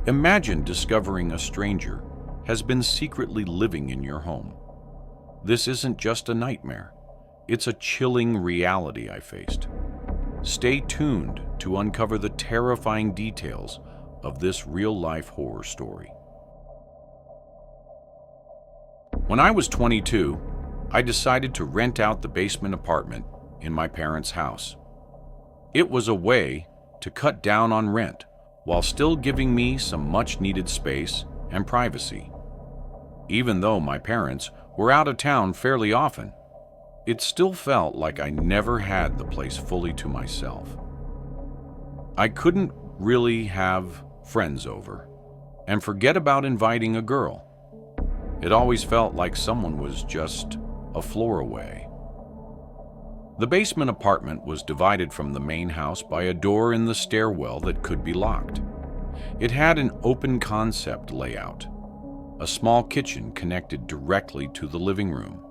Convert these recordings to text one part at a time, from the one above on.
Imagine discovering a stranger has been secretly living in your home. This isn't just a nightmare. It's a chilling reality I faced. Stay tuned to uncover the terrifying details of this real-life horror story. When I was 22, I decided to rent out the basement apartment in my parents' house. It was a way to cut down on rent while still giving me some much-needed space and privacy. Even though my parents were out of town fairly often, it still felt like I never had the place fully to myself. I couldn't really have friends over and forget about inviting a girl. It always felt like someone was just a floor away. The basement apartment was divided from the main house by a door in the stairwell that could be locked. It had an open concept layout. A small kitchen connected directly to the living room.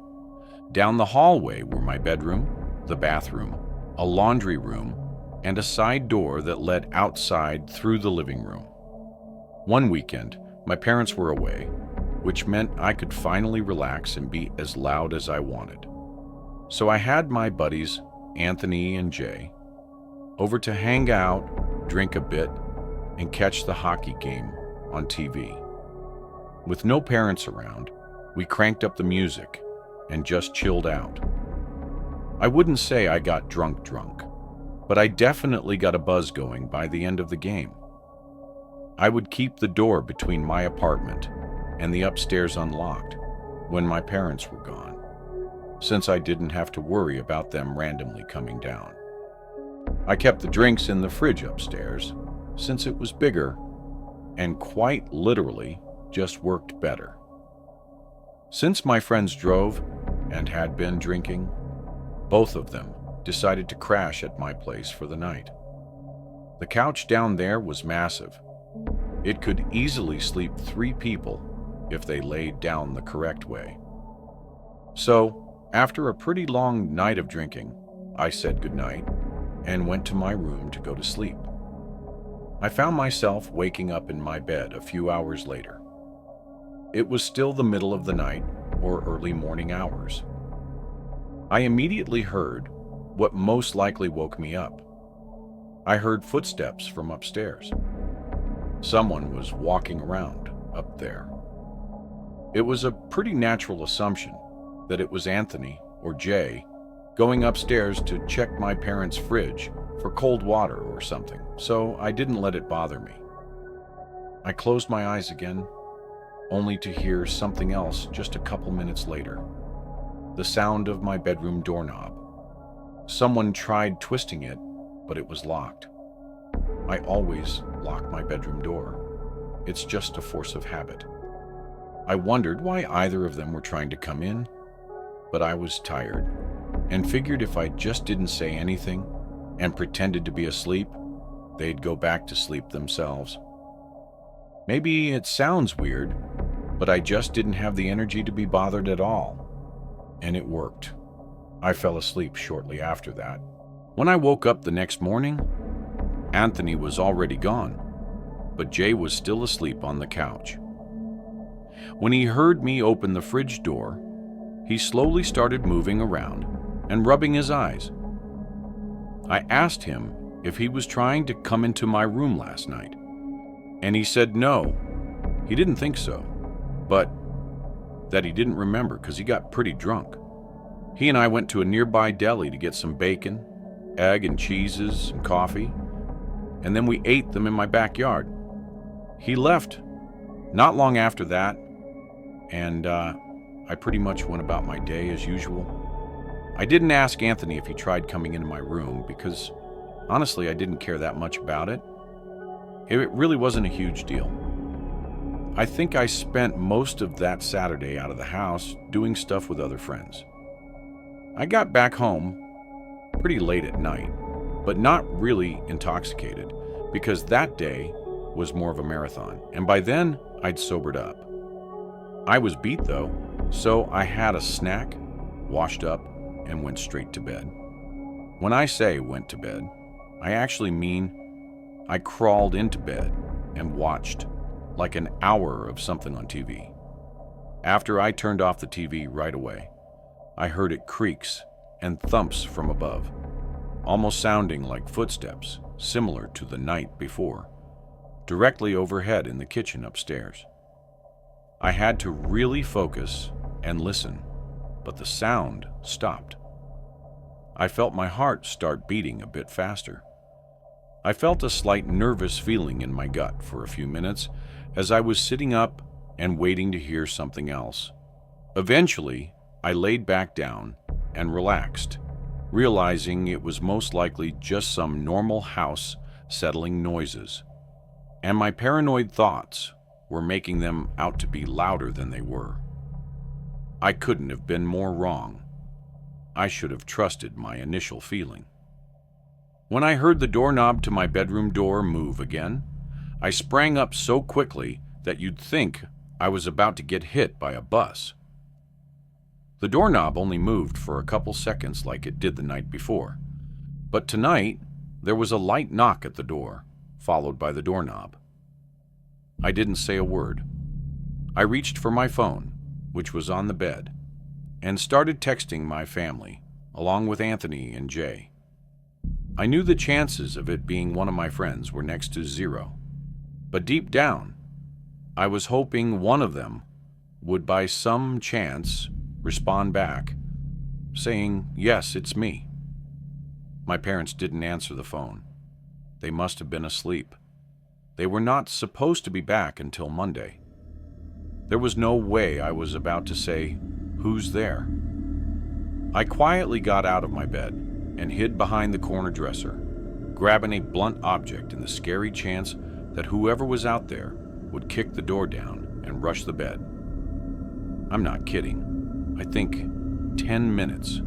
Down the hallway were my bedroom, the bathroom, a laundry room, and a side door that led outside through the living room. One weekend, my parents were away, which meant I could finally relax and be as loud as I wanted. So I had my buddies, Anthony and Jay, over to hang out, drink a bit, and catch the hockey game on TV. With no parents around, we cranked up the music and just chilled out. I wouldn't say I got drunk, but I definitely got a buzz going by the end of the game. I would keep the door between my apartment and the upstairs unlocked when my parents were gone, since I didn't have to worry about them randomly coming down. I kept the drinks in the fridge upstairs, since it was bigger and quite literally just worked better. Since my friends drove and had been drinking, both of them decided to crash at my place for the night. The couch down there was massive. It could easily sleep 3 people if they laid down the correct way. So, after a pretty long night of drinking, I said goodnight and went to my room to go to sleep. I found myself waking up in my bed a few hours later. It was still the middle of the night or early morning hours. I immediately heard what most likely woke me up. I heard footsteps from upstairs. Someone was walking around up there. It was a pretty natural assumption that it was Anthony or Jay going upstairs to check my parents' fridge for cold water or something, so I didn't let it bother me. I closed my eyes again, only to hear something else just a couple minutes later. The sound of my bedroom doorknob. Someone tried twisting it, but it was locked. I always lock my bedroom door. It's just a force of habit. I wondered why either of them were trying to come in, but I was tired and figured if I just didn't say anything and pretended to be asleep, they'd go back to sleep themselves. Maybe it sounds weird, but I just didn't have the energy to be bothered at all. And it worked. I fell asleep shortly after that. When I woke up the next morning, Anthony was already gone, but Jay was still asleep on the couch. When he heard me open the fridge door, he slowly started moving around and rubbing his eyes. I asked him if he was trying to come into my room last night, and he said no, he didn't think so, but that he didn't remember because he got pretty drunk. He and I went to a nearby deli to get some bacon, egg and cheeses and coffee, and then we ate them in my backyard. He left not long after that, and I pretty much went about my day as usual. I didn't ask Anthony if he tried coming into my room because, honestly, I didn't care that much about it. It really wasn't a huge deal. I think I spent most of that Saturday out of the house doing stuff with other friends. I got back home pretty late at night, but not really intoxicated because that day was more of a marathon, and by then I'd sobered up. I was beat though, so I had a snack, washed up, and went straight to bed. When I say went to bed, I actually mean I crawled into bed and watched like an hour of something on TV. After I turned off the TV right away, I heard it creaks and thumps from above, almost sounding like footsteps similar to the night before, directly overhead in the kitchen upstairs. I had to really focus and listen, but the sound stopped. I felt my heart start beating a bit faster. I felt a slight nervous feeling in my gut for a few minutes as I was sitting up and waiting to hear something else. Eventually, I laid back down and relaxed, realizing it was most likely just some normal house settling noises, and my paranoid thoughts were making them out to be louder than they were. I couldn't have been more wrong. I should have trusted my initial feeling. When I heard the doorknob to my bedroom door move again, I sprang up so quickly that you'd think I was about to get hit by a bus. The doorknob only moved for a couple seconds like it did the night before, but tonight there was a light knock at the door, followed by the doorknob. I didn't say a word. I reached for my phone, which was on the bed, and started texting my family, along with Anthony and Jay. I knew the chances of it being one of my friends were next to zero, but deep down, I was hoping one of them would by some chance respond back, saying, "Yes, it's me." My parents didn't answer the phone. They must have been asleep. They were not supposed to be back until Monday. There was no way I was about to say, "Who's there?" I quietly got out of my bed and hid behind the corner dresser, grabbing a blunt object in the scary chance that whoever was out there would kick the door down and rush the bed. I'm not kidding. I think 10 minutes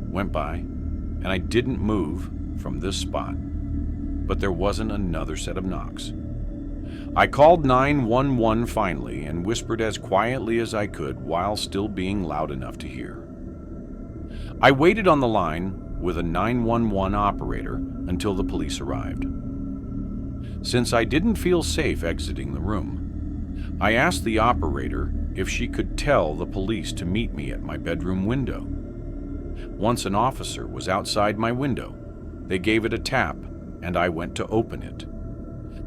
went by and I didn't move from this spot, but there wasn't another set of knocks. I called 911 finally and whispered as quietly as I could while still being loud enough to hear. I waited on the line with a 911 operator until the police arrived. Since I didn't feel safe exiting the room, I asked the operator if she could tell the police to meet me at my bedroom window. Once an officer was outside my window, they gave it a tap and I went to open it.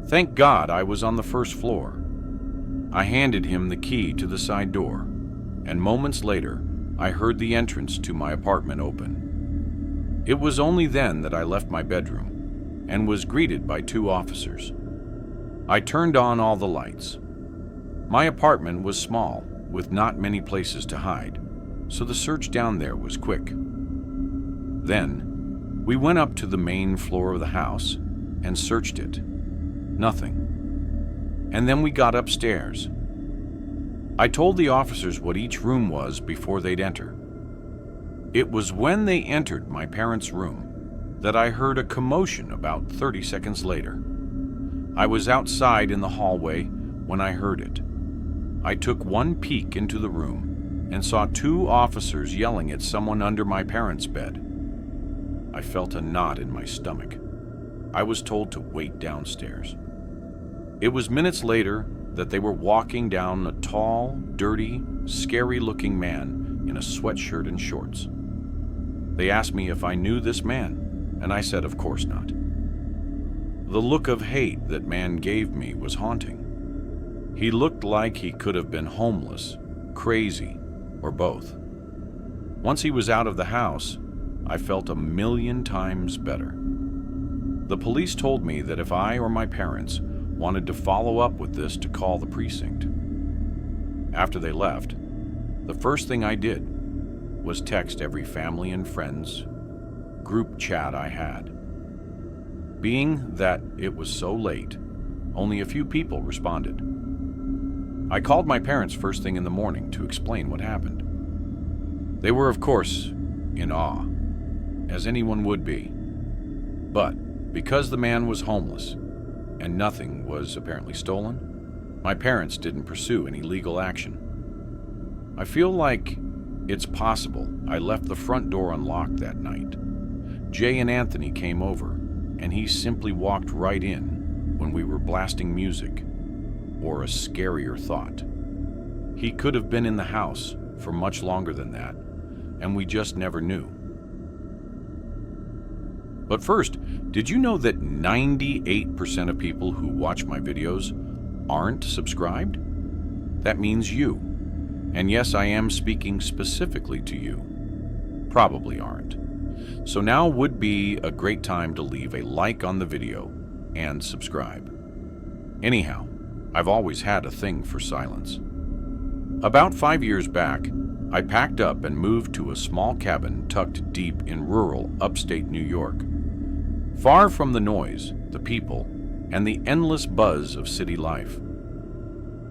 Thank God I was on the first floor. I handed him the key to the side door, and moments later, I heard the entrance to my apartment open. It was only then that I left my bedroom and was greeted by 2 officers. I turned on all the lights. My apartment was small, with not many places to hide, so the search down there was quick. Then, we went up to the main floor of the house and searched it. Nothing. And then we got upstairs. I told the officers what each room was before they'd enter. It was when they entered my parents' room that I heard a commotion about 30 seconds later. I was outside in the hallway when I heard it. I took one peek into the room and saw 2 officers yelling at someone under my parents' bed. I felt a knot in my stomach. I was told to wait downstairs. It was minutes later that they were walking down a tall, dirty, scary-looking man in a sweatshirt and shorts. They asked me if I knew this man, and I said of course not. The look of hate that man gave me was haunting. He looked like he could have been homeless, crazy, or both. Once he was out of the house, I felt a million times better. The police told me that if I or my parents wanted to follow up with this to call the precinct. After they left, the first thing I did was text every family and friends group chat I had. Being that it was so late, only a few people responded. I called my parents first thing in the morning to explain what happened. They were, of course, in awe, as anyone would be. But because the man was homeless and nothing was apparently stolen, my parents didn't pursue any legal action. I feel like it's possible I left the front door unlocked that night. Jay and Anthony came over, and he simply walked right in when we were blasting music. or a scarier thought. He could have been in the house for much longer than that, and we just never knew. But first, did you know that 98% of people who watch my videos aren't subscribed? That means you. And yes, I am speaking specifically to you. Probably aren't. So now would be a great time to leave a like on the video and subscribe. Anyhow, I've always had a thing for silence. About 5 years back, I packed up and moved to a small cabin tucked deep in rural upstate New York. Far from the noise, the people, and the endless buzz of city life.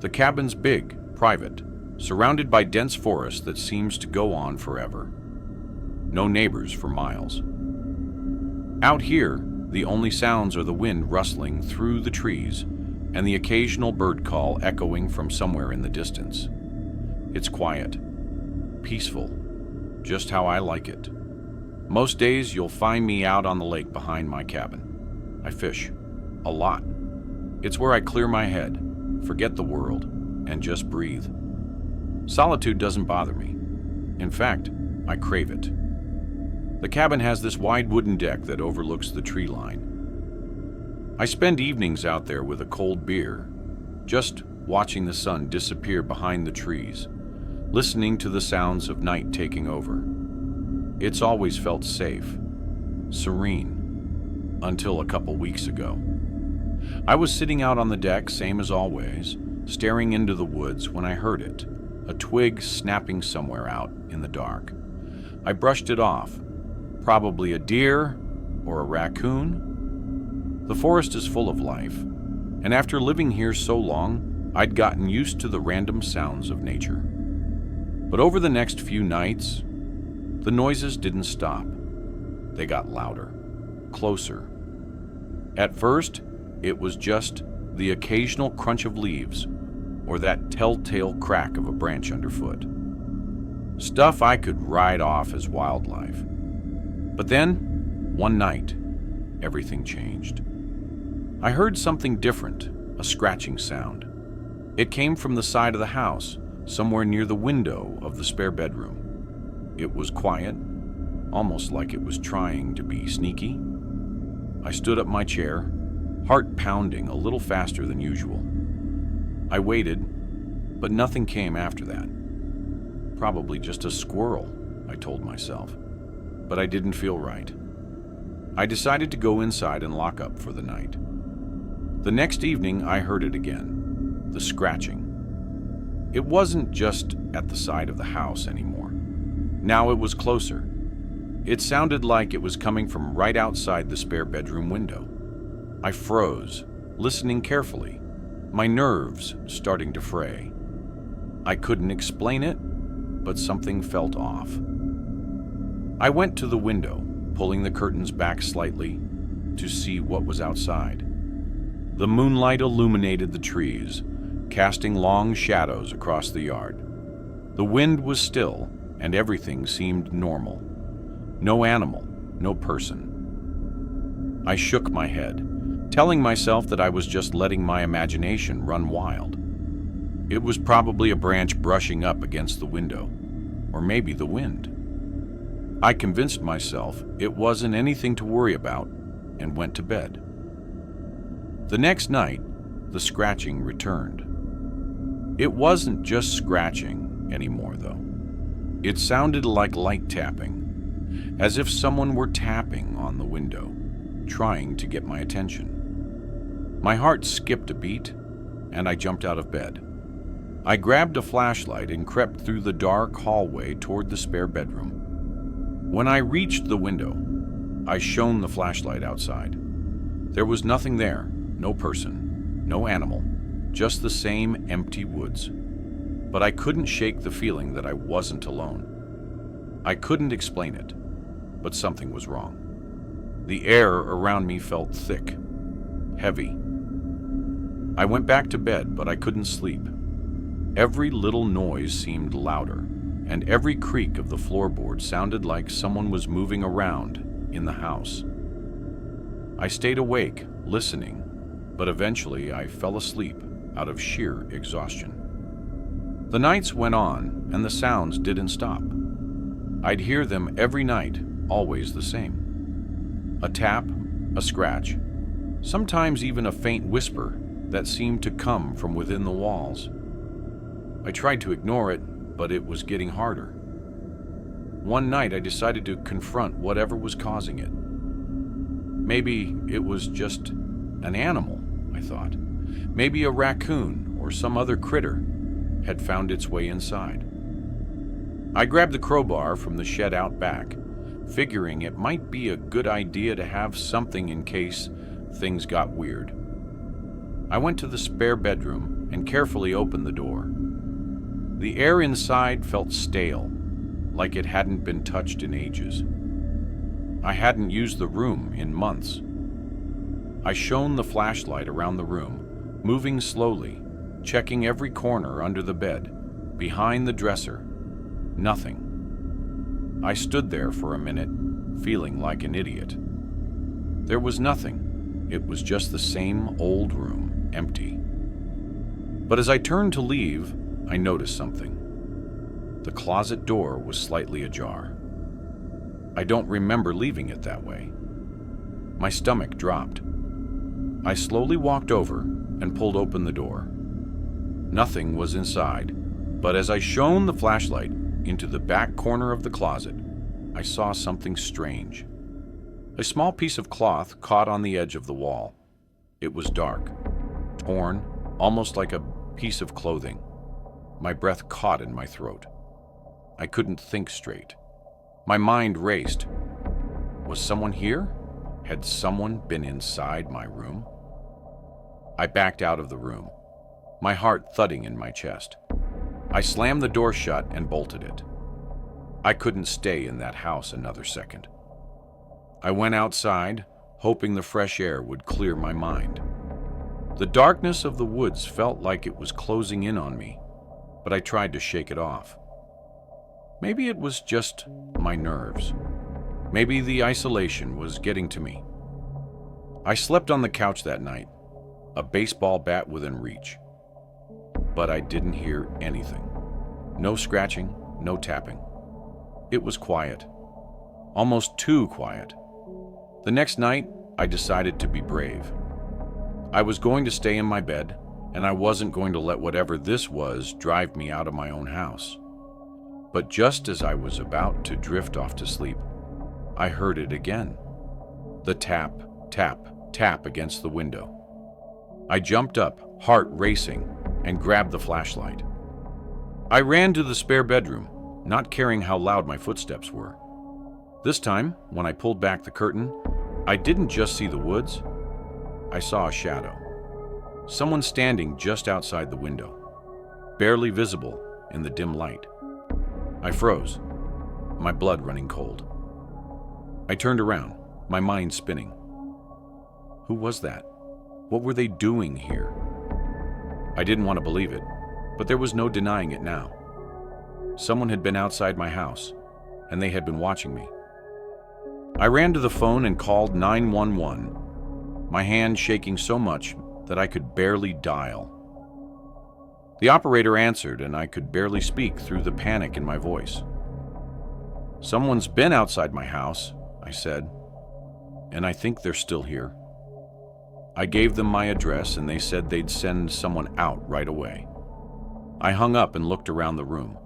The cabin's big, private, surrounded by dense forest that seems to go on forever. No neighbors for miles. Out here, the only sounds are the wind rustling through the trees and the occasional bird call echoing from somewhere in the distance. It's quiet, peaceful, just how I like it. Most days you'll find me out on the lake behind my cabin. I fish, a lot. It's where I clear my head, forget the world, and just breathe. Solitude doesn't bother me. In fact, I crave it. The cabin has this wide wooden deck that overlooks the tree line. I spend evenings out there with a cold beer, just watching the sun disappear behind the trees, listening to the sounds of night taking over. It's always felt safe, serene, until a couple weeks ago. I was sitting out on the deck, same as always, staring into the woods when I heard it, a twig snapping somewhere out in the dark. I brushed it off, probably a deer or a raccoon. The forest is full of life, and after living here so long, I'd gotten used to the random sounds of nature. But over the next few nights, the noises didn't stop. They got louder, closer. At first, it was just the occasional crunch of leaves or that telltale crack of a branch underfoot. Stuff I could write off as wildlife. But then, one night, everything changed. I heard something different, a scratching sound. It came from the side of the house, somewhere near the window of the spare bedroom. It was quiet, almost like it was trying to be sneaky. I stood up my chair, heart pounding a little faster than usual. I waited, but nothing came after that. Probably just a squirrel, I told myself. But I didn't feel right. I decided to go inside and lock up for the night. The next evening, I heard it again, the scratching. It wasn't just at the side of the house anymore. Now it was closer. It sounded like it was coming from right outside the spare bedroom window. I froze, listening carefully, my nerves starting to fray. I couldn't explain it, but something felt off. I went to the window, pulling the curtains back slightly to see what was outside. The moonlight illuminated the trees, casting long shadows across the yard. The wind was still, and everything seemed normal. No animal, no person. I shook my head, telling myself that I was just letting my imagination run wild. It was probably a branch brushing up against the window, or maybe the wind. I convinced myself it wasn't anything to worry about and went to bed. The next night, the scratching returned. It wasn't just scratching anymore, though. It sounded like light tapping, as if someone were tapping on the window, trying to get my attention. My heart skipped a beat, and I jumped out of bed. I grabbed a flashlight and crept through the dark hallway toward the spare bedroom. When I reached the window, I shone the flashlight outside. There was nothing there, no person, no animal, just the same empty woods. But I couldn't shake the feeling that I wasn't alone. I couldn't explain it, but something was wrong. The air around me felt thick, heavy. I went back to bed, but I couldn't sleep. Every little noise seemed louder, and every creak of the floorboard sounded like someone was moving around in the house. I stayed awake, listening, but eventually I fell asleep out of sheer exhaustion. The nights went on, and the sounds didn't stop. I'd hear them every night, always the same. A tap, a scratch, sometimes even a faint whisper that seemed to come from within the walls. I tried to ignore it, but it was getting harder. One night I decided to confront whatever was causing it. Maybe it was just an animal, I thought. Maybe a raccoon or some other critter had found its way inside. I grabbed the crowbar from the shed out back, figuring it might be a good idea to have something in case things got weird. I went to the spare bedroom and carefully opened the door. The air inside felt stale, like it hadn't been touched in ages. I hadn't used the room in months. I shone the flashlight around the room, moving slowly, checking every corner under the bed, behind the dresser. Nothing. I stood there for a minute, feeling like an idiot. There was nothing. It was just the same old room, empty. But as I turned to leave, I noticed something. The closet door was slightly ajar. I don't remember leaving it that way. My stomach dropped. I slowly walked over and pulled open the door. Nothing was inside, but as I shone the flashlight into the back corner of the closet, I saw something strange. A small piece of cloth caught on the edge of the wall. It was dark, torn, almost like a piece of clothing. My breath caught in my throat. I couldn't think straight. My mind raced. Was someone here? Had someone been inside my room? I backed out of the room, my heart thudding in my chest. I slammed the door shut and bolted it. I couldn't stay in that house another second. I went outside, hoping the fresh air would clear my mind. The darkness of the woods felt like it was closing in on me, but I tried to shake it off. Maybe it was just my nerves. Maybe the isolation was getting to me. I slept on the couch that night, a baseball bat within reach. But I didn't hear anything. No scratching, no tapping. It was quiet. Almost too quiet. The next night, I decided to be brave. I was going to stay in my bed, and I wasn't going to let whatever this was drive me out of my own house. But just as I was about to drift off to sleep, I heard it again. The tap, tap, tap against the window. I jumped up, heart racing, and grabbed the flashlight. I ran to the spare bedroom, not caring how loud my footsteps were. This time, when I pulled back the curtain, I didn't just see the woods. I saw a shadow. Someone standing just outside the window, barely visible in the dim light. I froze, my blood running cold. I turned around, my mind spinning. Who was that? What were they doing here? I didn't want to believe it, but there was no denying it now. Someone had been outside my house, and they had been watching me. I ran to the phone and called 911, my hand shaking so much that I could barely dial. The operator answered, and I could barely speak through the panic in my voice. "Someone's been outside my house," I said, "and I think they're still here." I gave them my address, and they said they'd send someone out right away. I hung up and looked around the room.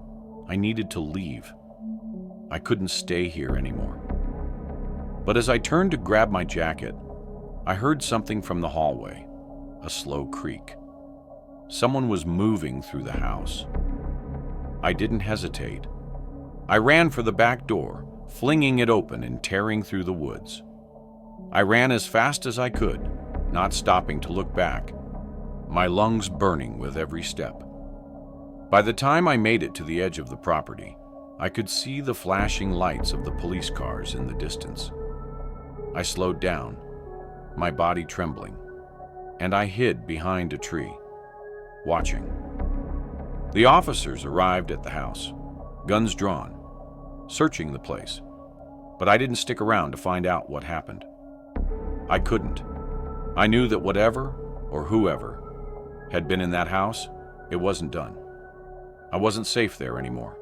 I needed to leave. I couldn't stay here anymore. But as I turned to grab my jacket, I heard something from the hallway, a slow creak. Someone was moving through the house. I didn't hesitate. I ran for the back door, flinging it open and tearing through the woods. I ran as fast as I could, not stopping to look back, my lungs burning with every step. By the time I made it to the edge of the property, I could see the flashing lights of the police cars in the distance. I slowed down, my body trembling, and I hid behind a tree, watching. The officers arrived at the house, guns drawn, searching the place, but I didn't stick around to find out what happened. I couldn't. I knew that whatever or whoever had been in that house, it wasn't done. I wasn't safe there anymore.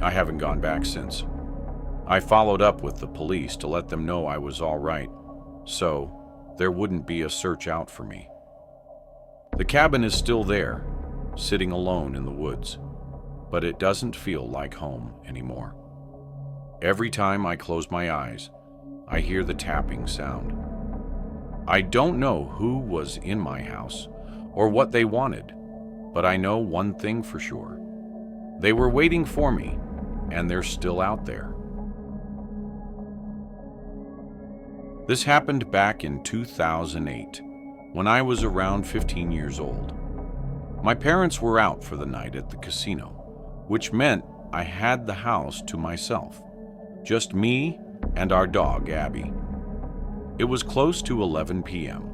I haven't gone back since. I followed up with the police to let them know I was all right, so there wouldn't be a search out for me. The cabin is still there, sitting alone in the woods, but it doesn't feel like home anymore. Every time I close my eyes, I hear the tapping sound. I don't know who was in my house or what they wanted, but I know one thing for sure. They were waiting for me, and they're still out there. This happened back in 2008, when I was around 15 years old. My parents were out for the night at the casino, which meant I had the house to myself, just me and our dog, Abby. It was close to 11 p.m.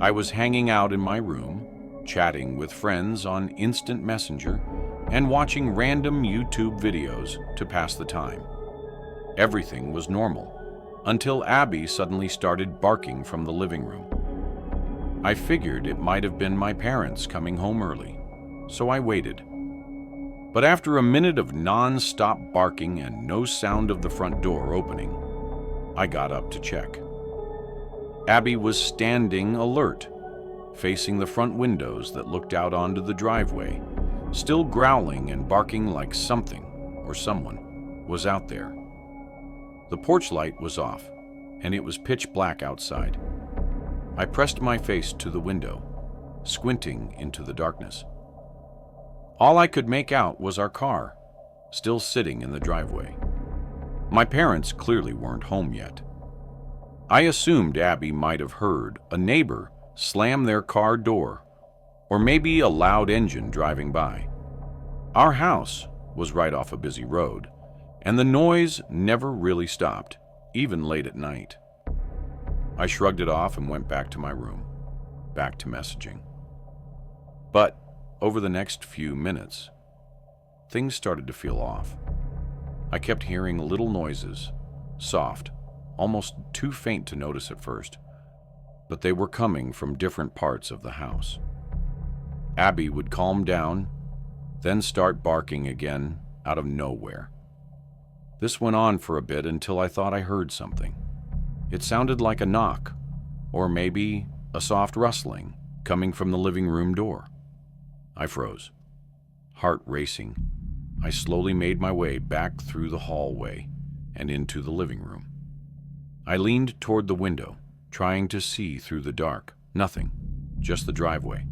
I was hanging out in my room, chatting with friends on Instant Messenger, and watching random YouTube videos to pass the time. Everything was normal, until Abby suddenly started barking from the living room. I figured it might have been my parents coming home early, so I waited. But after a minute of non-stop barking and no sound of the front door opening, I got up to check. Abby was standing alert, facing the front windows that looked out onto the driveway, still growling and barking like something or someone was out there. The porch light was off, and it was pitch black outside. I pressed my face to the window, squinting into the darkness. All I could make out was our car, still sitting in the driveway. My parents clearly weren't home yet. I assumed Abby might have heard a neighbor slam their car door, or maybe a loud engine driving by. Our house was right off a busy road, and the noise never really stopped, even late at night. I shrugged it off and went back to my room, back to messaging. But over the next few minutes, things started to feel off. I kept hearing little noises, soft, almost too faint to notice at first, but they were coming from different parts of the house. Abby would calm down, then start barking again out of nowhere. This went on for a bit until I thought I heard something. It sounded like a knock, or maybe a soft rustling coming from the living room door. I froze, heart racing. I slowly made my way back through the hallway and into the living room. I leaned toward the window, trying to see through the dark. Nothing, just the driveway.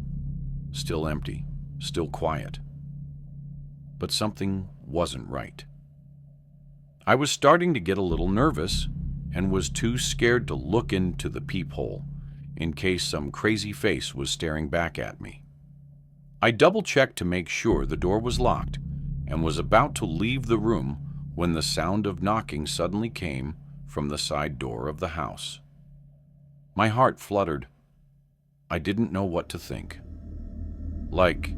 Still empty, still quiet. But something wasn't right. I was starting to get a little nervous and was too scared to look into the peephole in case some crazy face was staring back at me. I double-checked to make sure the door was locked and was about to leave the room when the sound of knocking suddenly came from the side door of the house. My heart fluttered. I didn't know what to think. Like,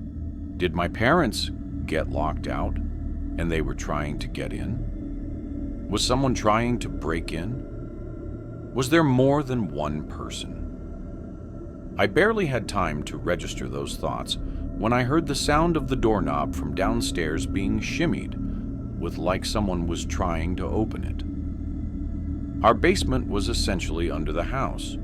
did my parents get locked out and they were trying to get in? Was someone trying to break in? Was there more than one person? I barely had time to register those thoughts when I heard the sound of the doorknob from downstairs being shimmied, with like someone was trying to open it. Our basement was essentially under the house,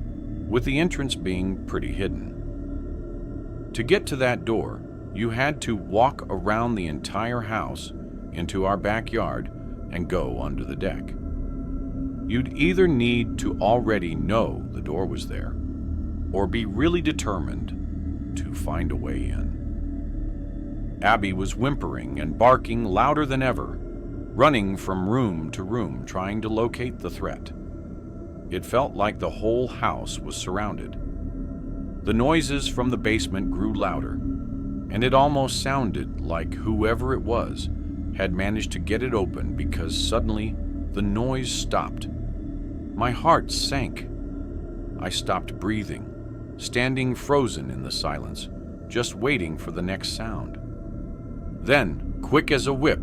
with the entrance being pretty hidden. To get to that door, you had to walk around the entire house into our backyard and go under the deck. You'd either need to already know the door was there, or be really determined to find a way in. Abby was whimpering and barking louder than ever, running from room to room trying to locate the threat. It felt like the whole house was surrounded. The noises from the basement grew louder, and it almost sounded like whoever it was had managed to get it open because suddenly the noise stopped. My heart sank. I stopped breathing, standing frozen in the silence, just waiting for the next sound. Then, quick as a whip,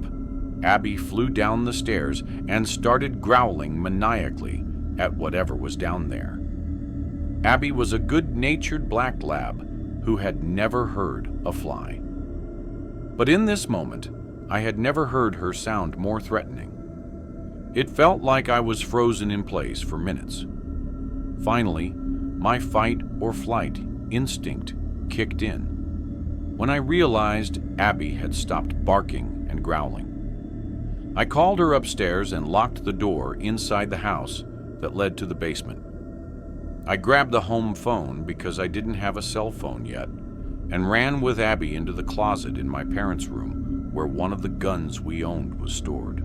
Abby flew down the stairs and started growling maniacally at whatever was down there. Abby was a good-natured black lab who had never heard a fly. But in this moment, I had never heard her sound more threatening. It felt like I was frozen in place for minutes. Finally, my fight or flight instinct kicked in when I realized Abby had stopped barking and growling. I called her upstairs and locked the door inside the house that led to the basement. I grabbed the home phone because I didn't have a cell phone yet and ran with Abby into the closet in my parents' room where one of the guns we owned was stored.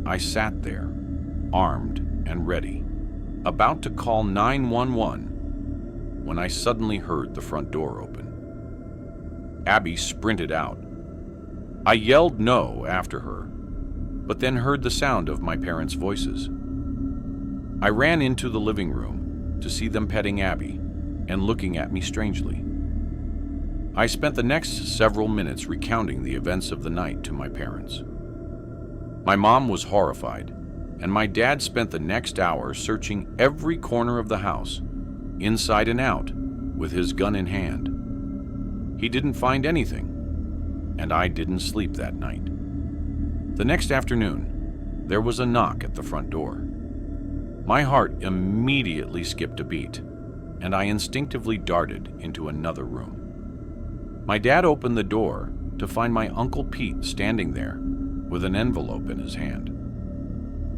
I sat there, armed and ready, about to call 911 when I suddenly heard the front door open. Abby sprinted out. I yelled no after her, but then heard the sound of my parents' voices. I ran into the living room to see them petting Abby and looking at me strangely. I spent the next several minutes recounting the events of the night to my parents. My mom was horrified, and my dad spent the next hour searching every corner of the house, inside and out, with his gun in hand. He didn't find anything, and I didn't sleep that night. The next afternoon, there was a knock at the front door. My heart immediately skipped a beat, and I instinctively darted into another room. My dad opened the door to find my Uncle Pete standing there with an envelope in his hand.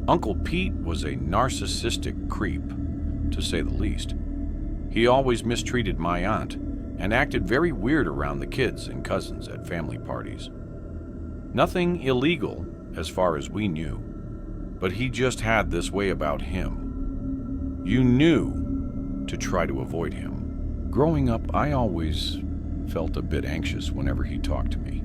Uncle Pete was a narcissistic creep, to say the least. He always mistreated my aunt and acted very weird around the kids and cousins at family parties. Nothing illegal, as far as we knew, but he just had this way about him. You knew to try to avoid him. Growing up, I always felt a bit anxious whenever he talked to me.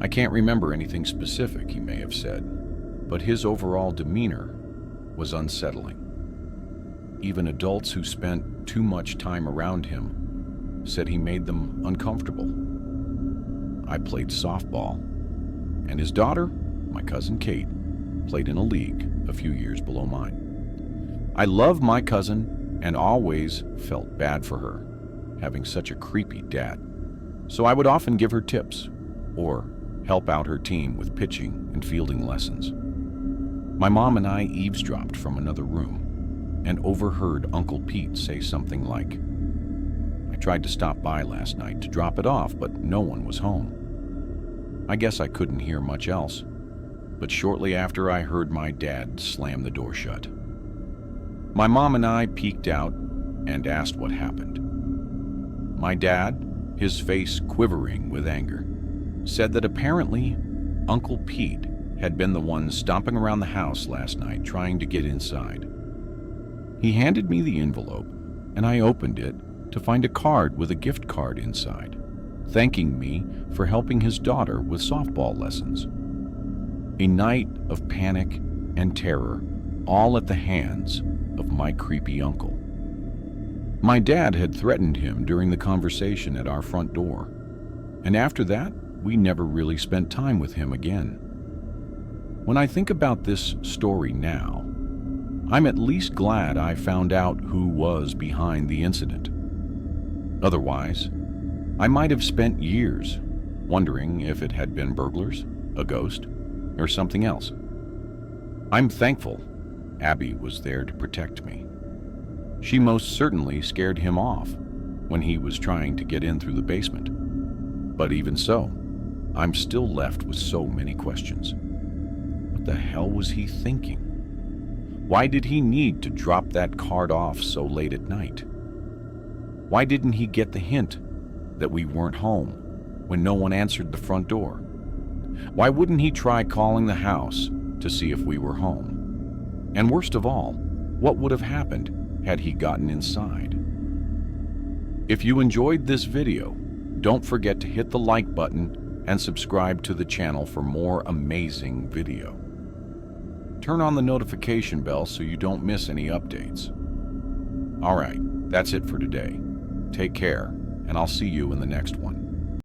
I can't remember anything specific he may have said, but his overall demeanor was unsettling. Even adults who spent too much time around him said he made them uncomfortable. I played softball, and his daughter, my cousin Kate, played in a league a few years below mine. I loved my cousin and always felt bad for her, having such a creepy dad. So I would often give her tips or help out her team with pitching and fielding lessons. My mom and I eavesdropped from another room and overheard Uncle Pete say something like, "I tried to stop by last night to drop it off, but no one was home." I guess I couldn't hear much else, but shortly after I heard my dad slam the door shut. My mom and I peeked out and asked what happened. My dad, his face quivering with anger, said that apparently Uncle Pete had been the one stomping around the house last night trying to get inside. He handed me the envelope, and I opened it to find a card with a gift card inside, thanking me for helping his daughter with softball lessons. A night of panic and terror, all at the hands of my creepy uncle. My dad had threatened him during the conversation at our front door, and after that, we never really spent time with him again. When I think about this story now, I'm at least glad I found out who was behind the incident. Otherwise, I might have spent years wondering if it had been burglars, a ghost, or something else. I'm thankful Abby was there to protect me. She most certainly scared him off when he was trying to get in through the basement. But even so, I'm still left with so many questions. What the hell was he thinking? Why did he need to drop that card off so late at night? Why didn't he get the hint that we weren't home when no one answered the front door? Why wouldn't he try calling the house to see if we were home? And worst of all, what would have happened had he gotten inside? If you enjoyed this video, don't forget to hit the like button and subscribe to the channel for more amazing video. Turn on the notification bell so you don't miss any updates. All right, that's it for today. Take care, and I'll see you in the next one.